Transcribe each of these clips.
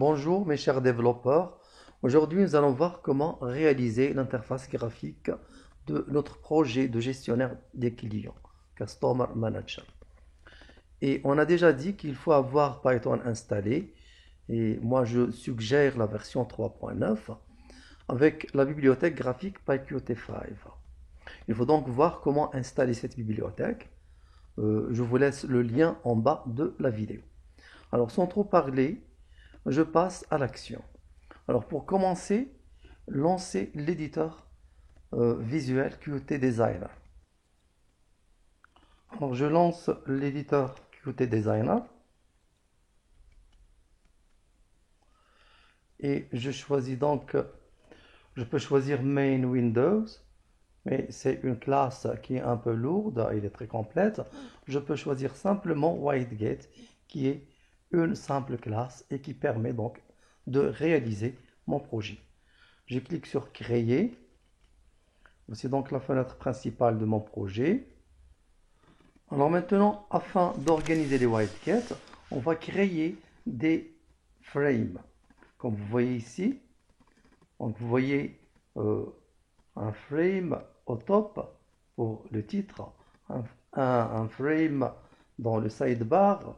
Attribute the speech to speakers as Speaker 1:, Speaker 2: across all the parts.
Speaker 1: Bonjour mes chers développeurs. Aujourd'hui, nous allons voir comment réaliser l'interface graphique de notre projet de gestionnaire des clients, Customer Manager. Et on a déjà dit qu'il faut avoir Python installé. Et moi, je suggère la version 3.9 avec la bibliothèque graphique PyQt5. Il faut donc voir comment installer cette bibliothèque. Je vous laisse le lien en bas de la vidéo. Alors, sans trop parler, je passe à l'action. Alors, pour commencer, lancez l'éditeur visuel Qt Designer. Alors, je lance l'éditeur Qt Designer et je choisis donc, je peux choisir Main Windows, mais c'est une classe qui est un peu lourde, elle est très complète. Je peux choisir simplement WhiteGate, qui est une simple classe et qui permet donc de réaliser mon projet. Je clique sur Créer. Voici donc la fenêtre principale de mon projet. Alors maintenant, afin d'organiser les WhiteGate, on va créer des frames. Comme vous voyez ici, donc vous voyez un frame au top pour le titre, un frame dans le sidebar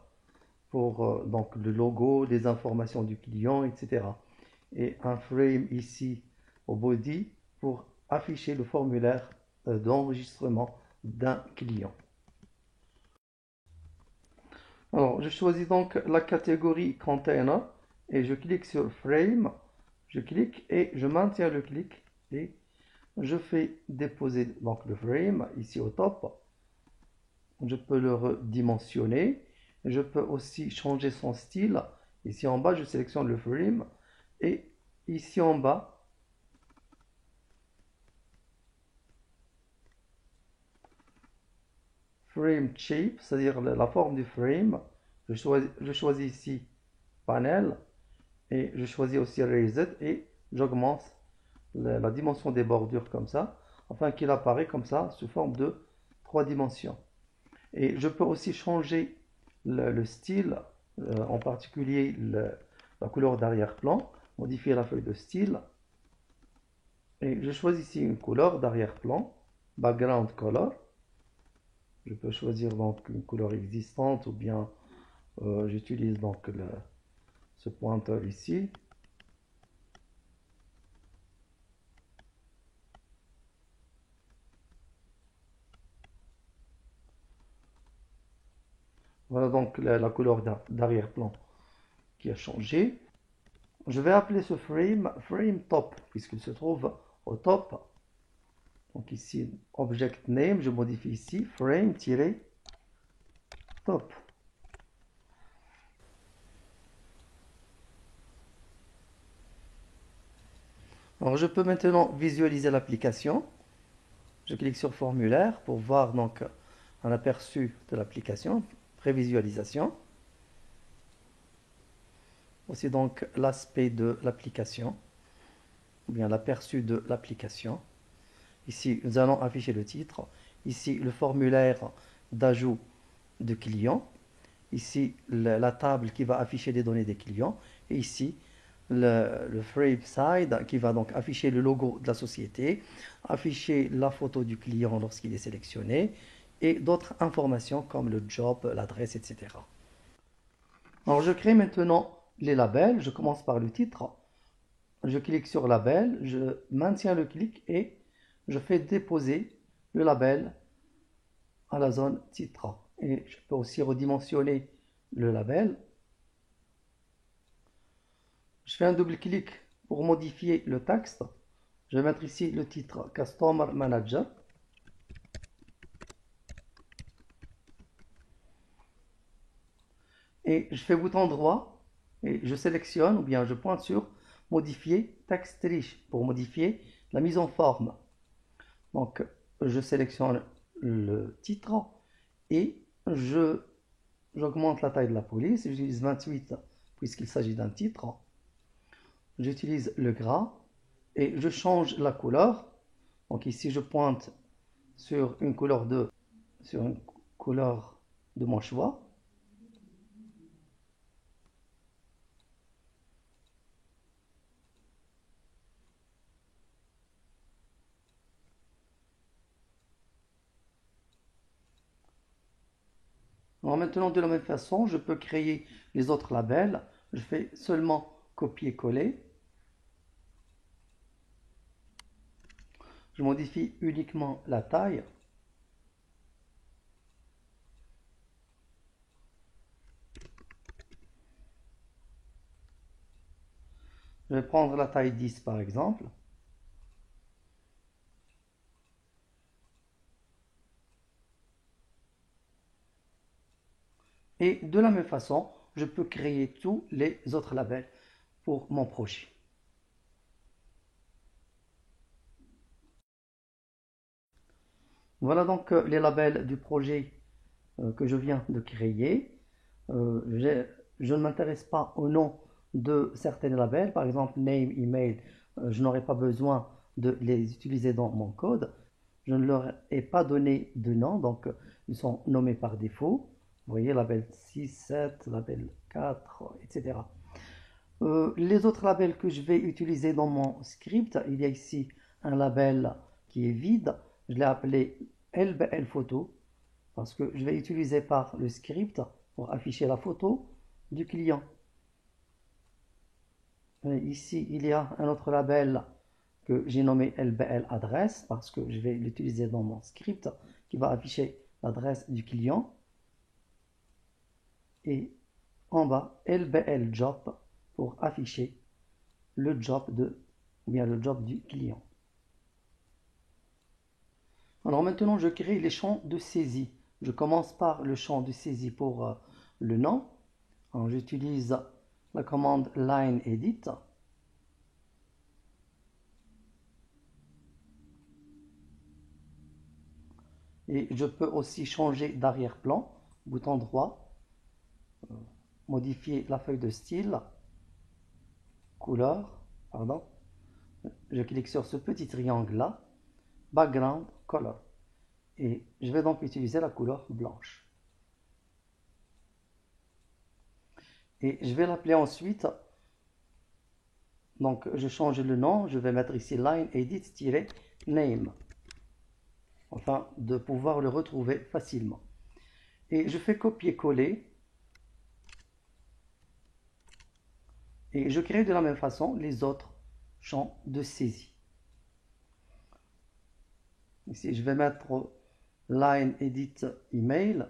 Speaker 1: pour donc le logo, les informations du client, etc. Et un frame ici au body pour afficher le formulaire d'enregistrement d'un client. Alors, je choisis donc la catégorie Container et je clique sur Frame. Je clique et je maintiens le clic et je fais déposer donc le frame ici au top. Je peux le redimensionner. Je peux aussi changer son style. Ici en bas, je sélectionne le frame et ici en bas, frame shape, c'est-à-dire la forme du frame. Je choisis ici panel et je choisis aussi Reset et j'augmente la dimension des bordures comme ça, afin qu'il apparaît comme ça sous forme de 3 dimensions. Et je peux aussi changer le style, en particulier la couleur d'arrière-plan, modifier la feuille de style. Et je choisis ici une couleur d'arrière-plan, background color. Je peux choisir donc une couleur existante ou bien j'utilise donc ce pointeur ici. Voilà donc la couleur d'arrière-plan qui a changé. Je vais appeler ce frame top puisqu'il se trouve au top. Donc ici, object name, je modifie ici frame-top. Alors je peux maintenant visualiser l'application. Je clique sur formulaire pour voir donc un aperçu de l'application, prévisualisation. Voici donc l'aspect de l'application, ou bien l'aperçu de l'application. Ici, nous allons afficher le titre. Ici, le formulaire d'ajout de clients. Ici, la table qui va afficher les données des clients. Et ici, le frame side qui va donc afficher le logo de la société, afficher la photo du client lorsqu'il est sélectionné et d'autres informations comme le job, l'adresse, etc. Alors, je crée maintenant les labels. Je commence par le titre. Je clique sur label, je maintiens le clic et je fais déposer le label à la zone titre. Et je peux aussi redimensionner le label. Je fais un double clic pour modifier le texte. Je vais mettre ici le titre Customer Manager. Et je fais bouton droit et je sélectionne ou bien je pointe sur modifier texte riche pour modifier la mise en forme. Donc je sélectionne le titre et j'augmente la taille de la police. J'utilise 28 puisqu'il s'agit d'un titre. J'utilise le gras et je change la couleur. Donc ici je pointe sur une couleur de mon choix. Alors maintenant, de la même façon, je peux créer les autres labels. Je fais seulement copier-coller. Je modifie uniquement la taille. Je vais prendre la taille 10 par exemple. Et de la même façon, je peux créer tous les autres labels pour mon projet. Voilà donc les labels du projet que je viens de créer. Je ne m'intéresse pas au nom de certains labels, par exemple name, email, je n'aurai pas besoin de les utiliser dans mon code. Je ne leur ai pas donné de nom, donc ils sont nommés par défaut. Vous voyez, label 6, 7, label 4, etc. Les autres labels que je vais utiliser dans mon script, il y a ici un label qui est vide. Je l'ai appelé LBL photo parce que je vais utiliser par le script pour afficher la photo du client. Et ici, il y a un autre label que j'ai nommé LBL adresse parce que je vais l'utiliser dans mon script qui va afficher l'adresse du client. Et en bas, LBL job pour afficher le job le job du client. Alors maintenant, je crée les champs de saisie. Je commence par le champ de saisie pour le nom. J'utilise la commande line edit. Et je peux aussi changer d'arrière-plan, bouton droit, modifier la feuille de style, couleur, pardon. Je clique sur ce petit triangle là, background color. Et je vais donc utiliser la couleur blanche. Et je vais l'appeler ensuite. Donc je change le nom, je vais mettre ici line edit-name. Afin de pouvoir le retrouver facilement. Et je fais copier-coller. Et je crée de la même façon les autres champs de saisie. Ici, je vais mettre line edit email.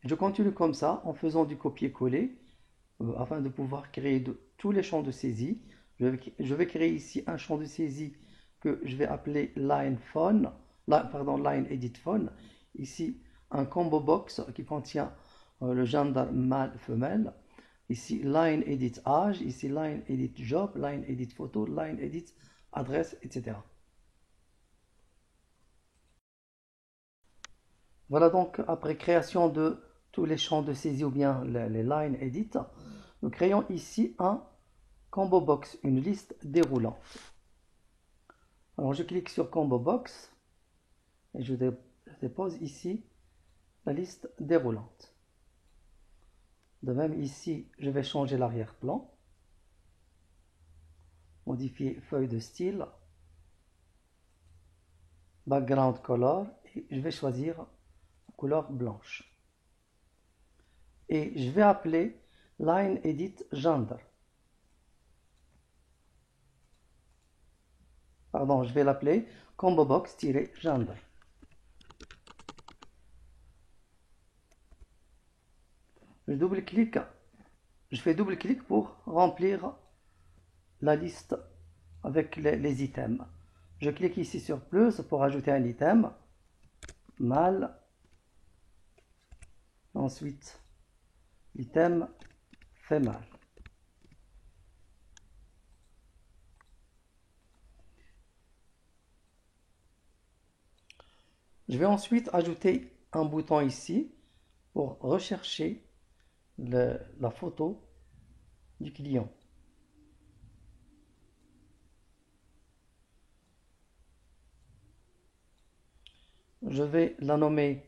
Speaker 1: Je continue comme ça en faisant du copier-coller afin de pouvoir créer tous les champs de saisie. Je vais créer ici un champ de saisie que je vais appeler line phone, line edit phone. Ici, un combo box qui contient le gender mâle-femelle. Ici, line edit âge. Ici, line edit job, line edit photo, line edit adresse, etc. Voilà donc après création de tous les champs de saisie ou bien les line edit, nous créons ici un combo box, une liste déroulante. Alors je clique sur combo box et je dépose ici la liste déroulante. De même ici, je vais changer l'arrière-plan, modifier feuille de style, background color et je vais choisir la couleur blanche. Et je vais appeler line edit gender. Pardon, je vais l'appeler combo box-gender. Je fais double-clic pour remplir la liste avec les items. Je clique ici sur plus pour ajouter un item, mâle, ensuite l'item femelle. Je vais ensuite ajouter un bouton ici pour rechercher la photo du client. Je vais la nommer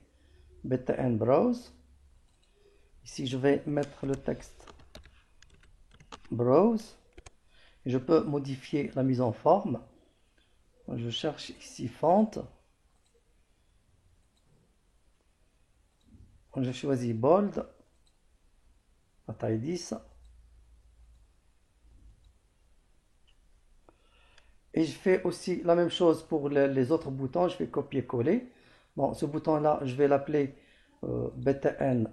Speaker 1: Beta and Browse. Ici, je vais mettre le texte Browse. Je peux modifier la mise en forme. Je cherche ici font. Je choisis bold, à taille 10. Et je fais aussi la même chose pour les autres boutons, je fais copier-coller. Bon, ce bouton-là, je vais l'appeler btn-browse.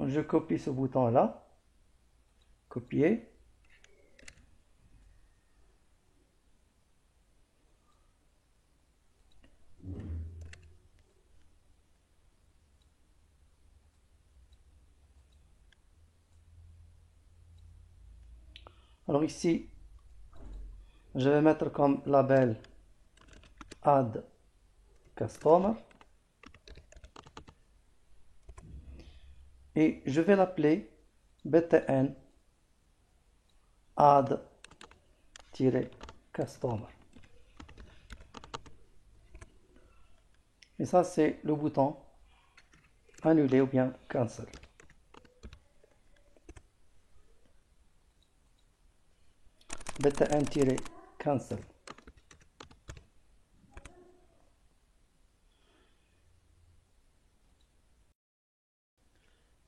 Speaker 1: Je copie ce bouton-là, copier. Alors ici, je vais mettre comme label Add Customer. Et je vais l'appeler btn add-customer. Et ça, c'est le bouton annuler ou bien cancel. btn-cancel.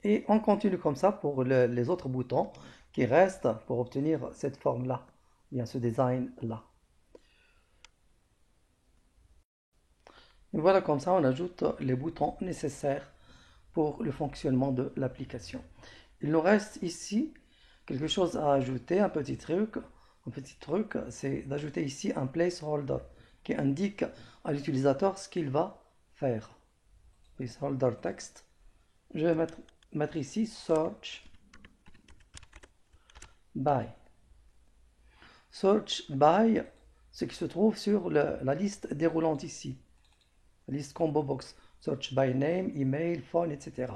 Speaker 1: Et on continue comme ça pour les autres boutons qui restent pour obtenir cette forme-là, bien ce design-là. Et voilà, comme ça, on ajoute les boutons nécessaires pour le fonctionnement de l'application. Il nous reste ici quelque chose à ajouter, un petit truc. Un petit truc, c'est d'ajouter ici un placeholder qui indique à l'utilisateur ce qu'il va faire. Placeholder text. Je vais mettre ici search by. Search by, ce qui se trouve sur la liste déroulante ici. La liste combo box. Search by name, email, phone, etc.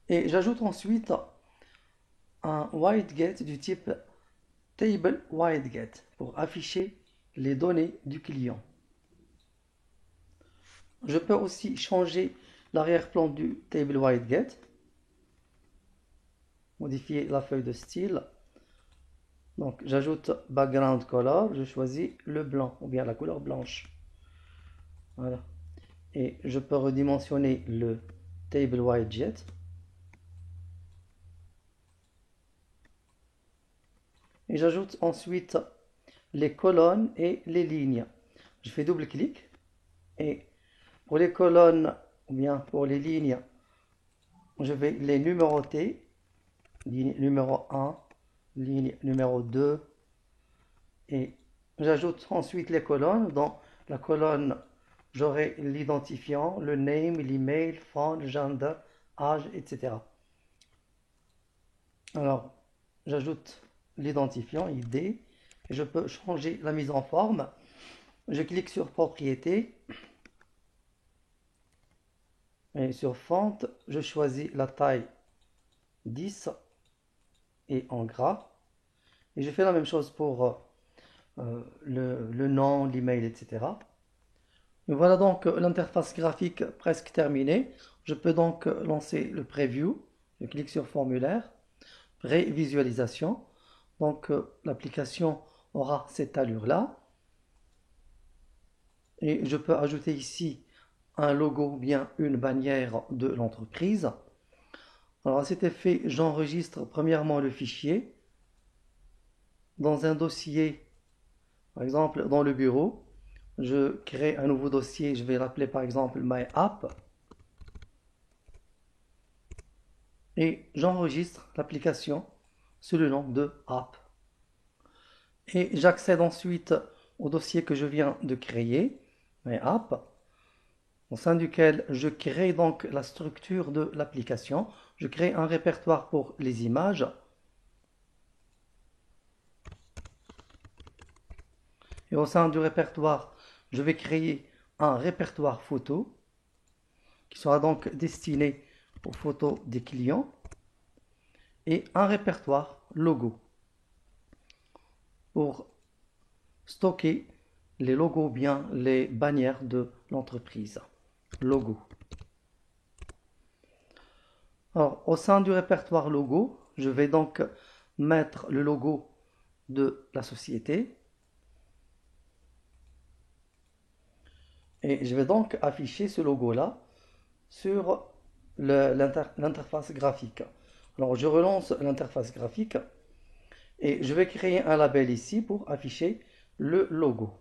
Speaker 1: Et j'ajoute ensuite un WideGet du type Table WideGet pour afficher les données du client. Je peux aussi changer l'arrière-plan du Table WideGet, modifier la feuille de style. Donc j'ajoute Background Color, je choisis le blanc ou bien la couleur blanche. Voilà. Et je peux redimensionner le Table WideGet. Et j'ajoute ensuite les colonnes et les lignes. Je fais double-clic et pour les colonnes ou bien pour les lignes, je vais les numéroter. Ligne numéro 1, ligne numéro 2 et j'ajoute ensuite les colonnes. Dans la colonne, j'aurai l'identifiant, le name, l'email, phone, gender, âge, etc. Alors, j'ajoute l'identifiant, ID, et je peux changer la mise en forme. Je clique sur Propriétés, et sur Font, je choisis la taille 10 et en gras. Et je fais la même chose pour le nom, l'email, etc. Et voilà donc l'interface graphique presque terminée. Je peux donc lancer le preview. Je clique sur Formulaire, Prévisualisation. Donc l'application aura cette allure-là. Et je peux ajouter ici un logo ou bien une bannière de l'entreprise. Alors à cet effet, j'enregistre premièrement le fichier dans un dossier, par exemple dans le bureau. Je crée un nouveau dossier, je vais l'appeler par exemple My App. Et j'enregistre l'application sous le nom de App. Et j'accède ensuite au dossier que je viens de créer, My App, au sein duquel je crée donc la structure de l'application. Je crée un répertoire pour les images. Et au sein du répertoire, je vais créer un répertoire photo qui sera donc destiné aux photos des clients et un répertoire logo pour stocker les logos, bien les bannières de l'entreprise. Logo. Alors, au sein du répertoire logo, je vais donc mettre le logo de la société. Et je vais donc afficher ce logo-là sur l'interface graphique. Alors je relance l'interface graphique et je vais créer un label ici pour afficher le logo.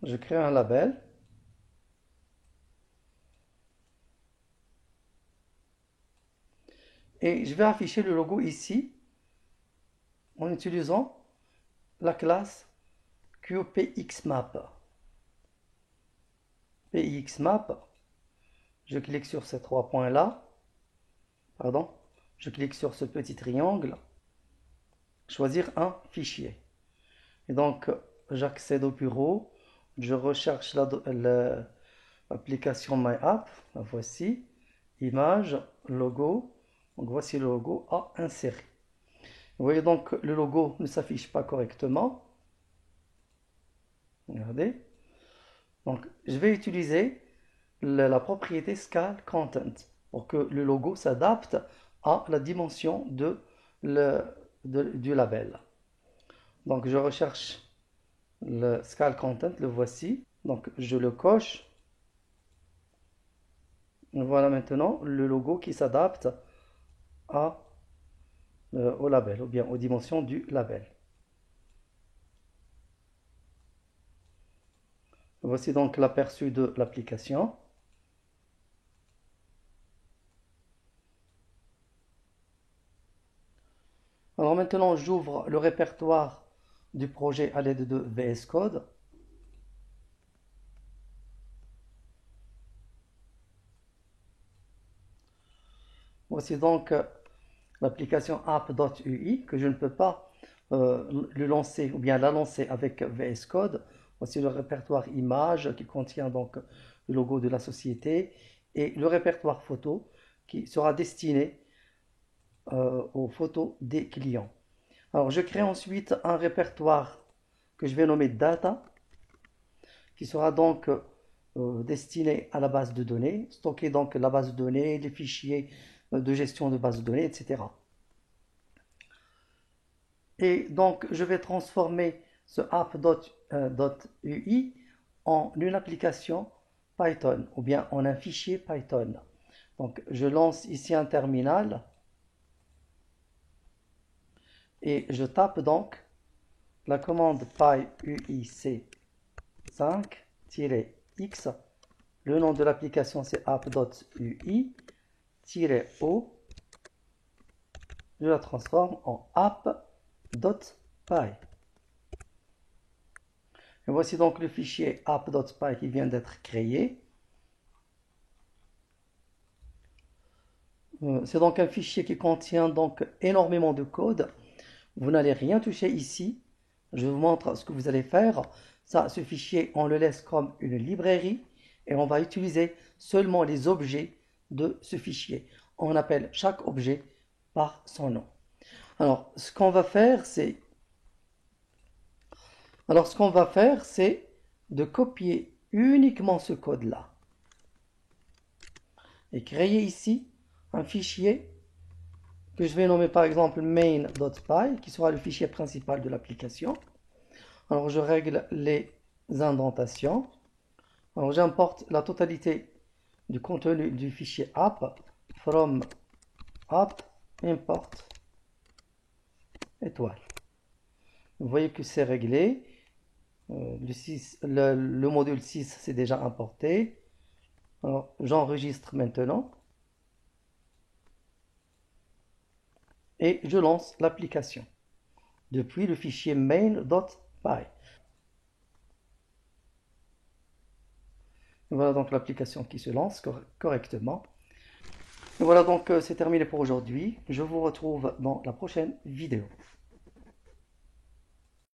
Speaker 1: Je crée un label. Et je vais afficher le logo ici en utilisant la classe QPXMap. PXMap, je clique sur ces trois points-là. Pardon, je clique sur ce petit triangle. Choisir un fichier. Et donc, j'accède au bureau. Je recherche l'application MyApp. La voici. Image, logo. Donc, voici le logo à insérer. Vous voyez donc le logo ne s'affiche pas correctement. Regardez. Donc, je vais utiliser la propriété Scale Content pour que le logo s'adapte à la dimension du label. Donc, je recherche le Scale Content, le voici. Donc, je le coche. Voilà maintenant le logo qui s'adapte au label, ou bien aux dimensions du label. Voici donc l'aperçu de l'application. Alors maintenant, j'ouvre le répertoire du projet à l'aide de VS Code. Voici donc l'application app.ui que je ne peux pas le lancer ou bien la lancer avec VS Code. Voici le répertoire images qui contient donc le logo de la société et le répertoire photo qui sera destiné aux photos des clients. Alors je crée ensuite un répertoire que je vais nommer data qui sera donc destiné à la base de données, stocker donc la base de données, les fichiers de gestion de base de données, etc. Et donc, je vais transformer ce app.ui en une application Python ou bien en un fichier Python. Donc, je lance ici un terminal et je tape donc la commande pyuic5-x. Le nom de l'application c'est app.ui-o. Je la transforme en app.py. Et voici donc le fichier app.py qui vient d'être créé. C'est donc un fichier qui contient donc énormément de code. Vous n'allez rien toucher ici. Je vous montre ce que vous allez faire. Ça, ce fichier, on le laisse comme une librairie et on va utiliser seulement les objets de ce fichier. On appelle chaque objet par son nom. Alors, ce qu'on va faire, c'est de copier uniquement ce code-là et créer ici un fichier que je vais nommer par exemple main.py qui sera le fichier principal de l'application. Alors, je règle les indentations. Alors, j'importe la totalité du contenu du fichier app from app import étoile. Vous voyez que c'est réglé. Le module 6 c'est déjà importé. Alors, j'enregistre maintenant. Et je lance l'application depuis le fichier main.py. Voilà donc l'application qui se lance correctement. Et voilà donc c'est terminé pour aujourd'hui. Je vous retrouve dans la prochaine vidéo.